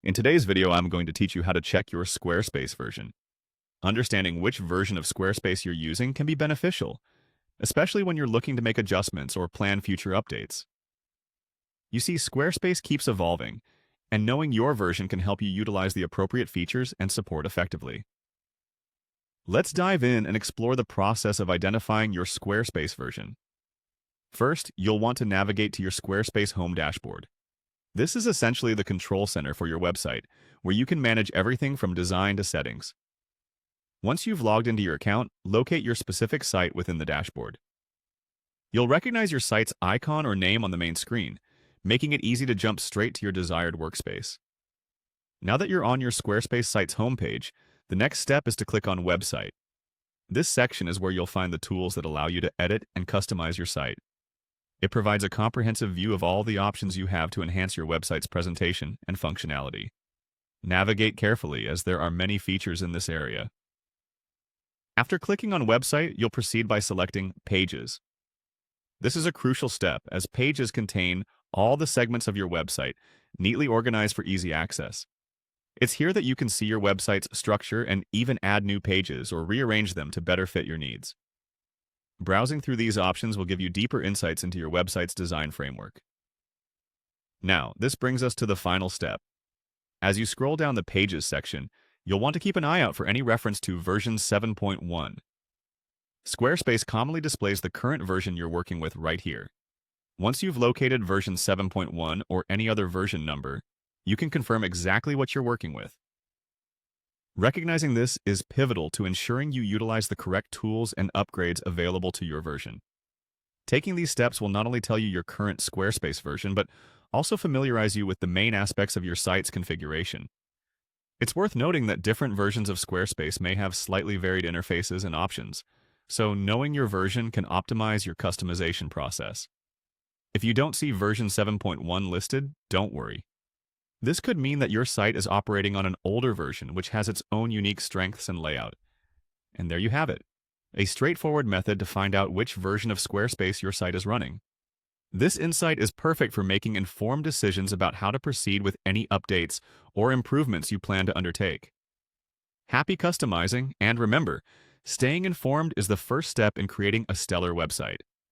In today's video, I'm going to teach you how to check your Squarespace version. Understanding which version of Squarespace you're using can be beneficial, especially when you're looking to make adjustments or plan future updates. You see, Squarespace keeps evolving, and knowing your version can help you utilize the appropriate features and support effectively. Let's dive in and explore the process of identifying your Squarespace version. First, you'll want to navigate to your Squarespace home dashboard. This is essentially the control center for your website, where you can manage everything from design to settings. Once you've logged into your account, locate your specific site within the dashboard. You'll recognize your site's icon or name on the main screen, making it easy to jump straight to your desired workspace. Now that you're on your Squarespace site's homepage, the next step is to click on Website. This section is where you'll find the tools that allow you to edit and customize your site. It provides a comprehensive view of all the options you have to enhance your website's presentation and functionality. Navigate carefully, as there are many features in this area. After clicking on Website, you'll proceed by selecting Pages. This is a crucial step, as pages contain all the segments of your website, neatly organized for easy access. It's here that you can see your website's structure and even add new pages or rearrange them to better fit your needs. Browsing through these options will give you deeper insights into your website's design framework. Now, this brings us to the final step. As you scroll down the Pages section, you'll want to keep an eye out for any reference to version 7.1. Squarespace commonly displays the current version you're working with right here. Once you've located version 7.1 or any other version number, you can confirm exactly what you're working with. Recognizing this is pivotal to ensuring you utilize the correct tools and upgrades available to your version. Taking these steps will not only tell you your current Squarespace version, but also familiarize you with the main aspects of your site's configuration. It's worth noting that different versions of Squarespace may have slightly varied interfaces and options, so knowing your version can optimize your customization process. If you don't see version 7.1 listed, don't worry. This could mean that your site is operating on an older version which has its own unique strengths and layout. And there you have it, a straightforward method to find out which version of Squarespace your site is running. This insight is perfect for making informed decisions about how to proceed with any updates or improvements you plan to undertake. Happy customizing, and remember, staying informed is the first step in creating a stellar website.